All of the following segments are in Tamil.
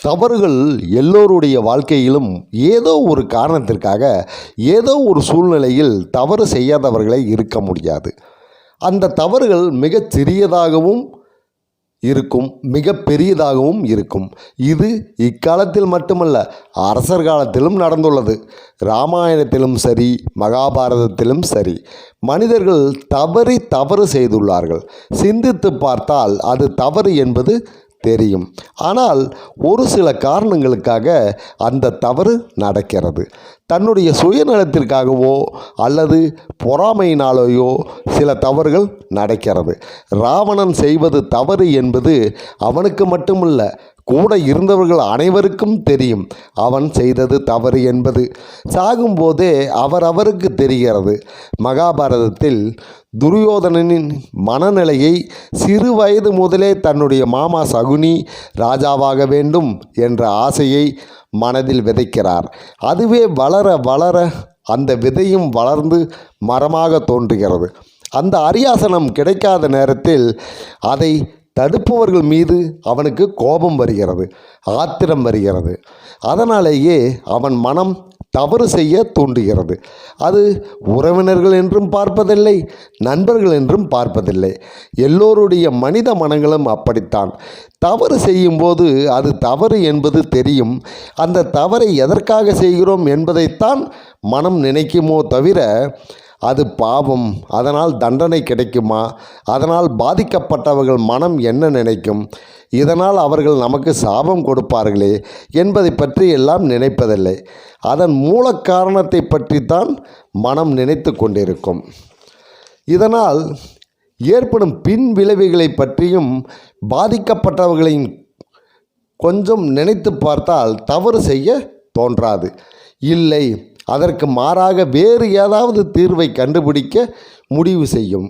தவறுகள் எல்லோருடைய வாழ்க்கையிலும் ஏதோ ஒரு காரணத்திற்காக ஏதோ ஒரு சூழ்நிலையில் தவறு செய்யாதவர்களே இருக்க முடியாது. அந்த தவறுகள் மிகச் சிறியதாகவும் இருக்கும், மிக பெரியதாகவும் இருக்கும். இது இக்காலத்தில் மட்டுமல்ல, அரசர் காலத்திலும் நடந்துள்ளது. இராமாயணத்திலும் சரி, மகாபாரதத்திலும் சரி, மனிதர்கள் தவறு செய்துள்ளார்கள். சிந்தித்து பார்த்தால் அது தவறு என்பது தெரியும். ஆனால் ஒரு சில காரணங்களுக்காக அந்த தவறு நடக்கிறது. தன்னுடைய சுயநலத்திற்காகவோ அல்லது பொறாமையினாலேயோ சில தவறுகள் நடக்கிறது. ராவணன் செய்வது தவறு என்பது அவனுக்கு மட்டுமல்ல, கூட இருந்தவர்கள் அனைவருக்கும் தெரியும் அவன் செய்தது தவறு என்பது. சாகும்போதே அவருக்கு தெரிகிறது. மகாபாரதத்தில் துரியோதனனின் மனநிலையை சிறு வயது முதலே தன்னுடைய மாமா சகுனி ராஜாவாக வேண்டும் என்ற ஆசையை மனதில் விதைக்கிறார். அதுவே வளர வளர அந்த விதையும் வளர்ந்து மரமாக தோன்றுகிறது. அந்த அரியாசனம் கிடைக்காத நேரத்தில் அதை தடுப்பவர்கள் மீது அவனுக்கு கோபம் வருகிறது, ஆத்திரம் வருகிறது. அதனாலேயே அவன் மனம் தவறு செய்ய தூண்டுகிறது. அது உறவினர்கள் என்றும் பார்ப்பதில்லை, நண்பர்கள் என்றும் பார்ப்பதில்லை. எல்லோருடைய மனித மனங்களும் அப்படித்தான். தவறு செய்யும்போது அது தவறு என்பது தெரியும். அந்த தவறை எதற்காக செய்கிறோம் என்பதைத்தான் மனம் நினைக்குமோ தவிர அது பாவம், அதனால் தண்டனை கிடைக்குமா, அதனால் பாதிக்கப்பட்டவர்கள் மனம் என்ன நினைக்கும், இதனால் அவர்கள் நமக்கு சாபம் கொடுப்பார்களே என்பதை பற்றி எல்லாம் நினைப்பதில்லை. அதன் மூல காரணத்தை பற்றித்தான் மனம் நினைத்து கொண்டிருக்கும். இதனால் ஏற்படும் பின் விளைவுகளை பற்றியும் பாதிக்கப்பட்டவர்களின் கொஞ்சம் நினைத்து பார்த்தால் தவறு செய்ய தோன்றாது. இல்லை, அதற்கு மாறாக வேறு ஏதாவது தீர்வை கண்டுபிடிக்க முடிவு செய்யும்.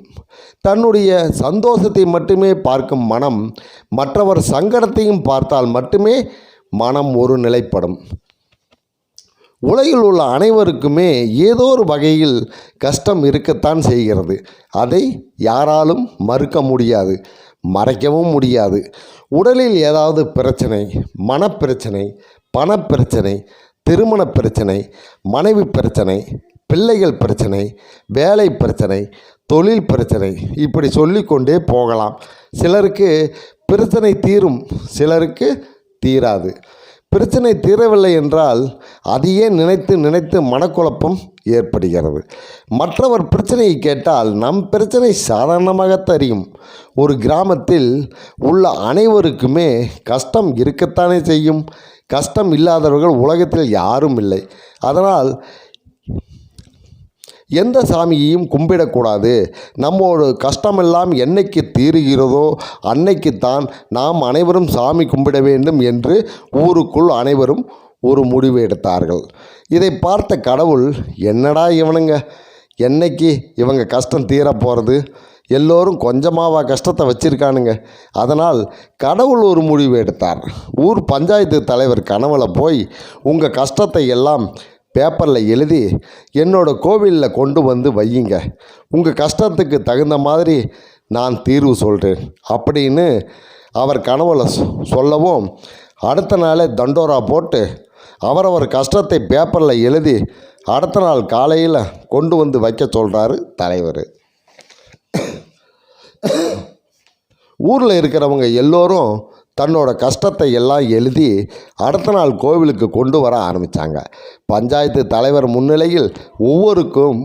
தன்னுடைய சந்தோஷத்தை மட்டுமே பார்க்கும் மனம் மற்றவர் சங்கடத்தையும் பார்த்தால் மட்டுமே மனம் ஒரு நிலைப்படும். உலகில் உள்ள அனைவருக்குமே ஏதோ ஒரு வகையில் கஷ்டம் இருக்கத்தான் செய்கிறது. அதை யாராலும் மறுக்க முடியாது, மறைக்கவும் முடியாது. உடலில் ஏதாவது பிரச்சனை, மனப்பிரச்சனை, பணப்பிரச்சனை, திருமண பிரச்சனை, மனைவி பிரச்சனை, பிள்ளைகள் பிரச்சனை, வேலை பிரச்சனை, தொழில் பிரச்சனை, இப்படி சொல்லிக்கொண்டே போகலாம். சிலருக்கு பிரச்சனை தீரும், சிலருக்கு தீராது. பிரச்சனை தீரவில்லை என்றால் அதையே நினைத்து நினைத்து மனக்குழப்பம் ஏற்படுகிறது. மற்றவர் பிரச்சனையை கேட்டால் நம் பிரச்சனை சாதாரணமாக தெரியும். ஒரு கிராமத்தில் உள்ள அனைவருக்குமே கஷ்டம் இருக்கத்தானே செய்யும். கஷ்டம் இல்லாதவர்கள் உலகத்தில் யாரும் இல்லை. அதனால் எந்த சாமியையும் கும்பிடக்கூடாது. நம்மோட கஷ்டமெல்லாம் என்னைக்கு தீருகிறதோ அன்னைக்குத்தான் நாம் அனைவரும் சாமி கும்பிட வேண்டும் என்று ஊருக்குள் அனைவரும் ஒரு முடிவு எடுத்தார்கள். இதை பார்த்த கடவுள், என்னடா இவனுங்க, என்னைக்கு இவங்க கஷ்டம் தீரப்போகிறது, எல்லோரும் கொஞ்சமாவா கஷ்டத்தை வச்சுருக்கானுங்க. அதனால் கடவுள் ஒரு முடிவு எடுத்தார். ஊர் பஞ்சாயத்து தலைவர் கனவுல போய், உங்கள் கஷ்டத்தை எல்லாம் பேப்பரில் எழுதி என்னோடய கோவிலில் கொண்டு வந்து வையுங்க, உங்கள் கஷ்டத்துக்கு தகுந்த மாதிரி நான் தீர்வு சொல்கிறேன் அப்படின்னு அவர் கனவுல சொல்லவும், அடுத்த நாளே தண்டோரா போட்டு அவரவர் கஷ்டத்தை பேப்பரில் எழுதி அடுத்த நாள் காலையில் கொண்டு வந்து வைக்க சொல்கிறாரு தலைவர். ஊரில் இருக்கிறவங்க எல்லோரும் தன்னோட கஷ்டத்தை எல்லாம் எழுதி அடுத்த நாள் கோவிலுக்கு கொண்டு வர ஆரம்பித்தாங்க. பஞ்சாயத்து தலைவர் முன்னிலையில்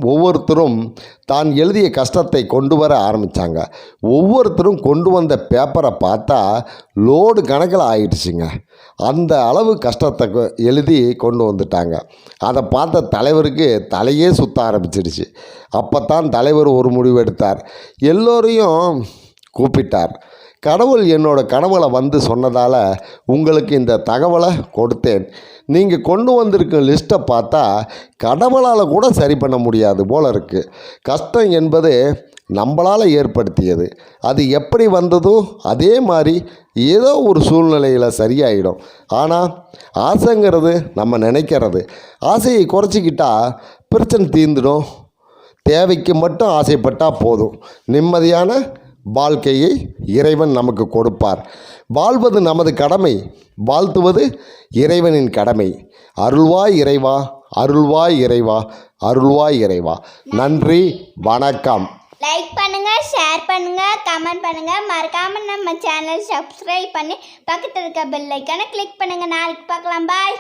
ஒவ்வொருத்தரும் தான் எழுதிய கஷ்டத்தை கொண்டு வர ஆரம்பித்தாங்க. ஒவ்வொருத்தரும் கொண்டு வந்த பேப்பரை பார்த்தா லோடு கணக்கில் ஆகிடுச்சுங்க. அந்த அளவு கஷ்டத்தை எழுதி கொண்டு வந்துட்டாங்க. அதை பார்த்த தலைவருக்கு தலையே சுற்ற ஆரம்பிச்சிடுச்சு. அப்போ தான் தலைவர் ஒரு முடிவு எடுத்தார். எல்லோரையும் கூப்பிட்டார். கடவுள் என்னோட கனவுல வந்து சொன்னதால் உங்களுக்கு இந்த தகவலை கொடுத்தேன். நீங்கள் கொண்டு வந்திருக்க லிஸ்ட்டை பார்த்தா கடவுளால் கூட சரி பண்ண முடியாது போல இருக்குது. கஷ்டம் என்பது நம்மளால் ஏற்படுத்தியது. அது எப்படி வந்ததோ அதே மாதிரி ஏதோ ஒரு சூழ்நிலையில் சரியாயிடும். ஆனால் ஆசைங்கிறது நம்ம நினைக்கிறது. ஆசையை குறைச்சிக்கிட்டா பிரச்சனை தீர்ந்துடும். தேவைக்கு மட்டும் ஆசைப்பட்டால் போதும். நிம்மதியான வாழ்க்கையை இறைவன் நமக்கு கொடுப்பார். வாழ்வது நமது கடமை, வாழ்த்துவது இறைவனின் கடமை. அருள்வாய் இறைவா, அருள்வாய் இறைவா, அருள்வாய் இறைவா. நன்றி, வணக்கம். லைக் பண்ணுங்க, ஷேர் பண்ணுங்க, கமெண்ட் பண்ணுங்க. மறக்காம நம்ம சேனல் சப்ஸ்கிரைப் பண்ணி பக்கத்தில் இருக்க பெல் ஐக்கானை கிளிக் பண்ணுங்க. நாளைக்கு பார்க்கலாம். பாய்.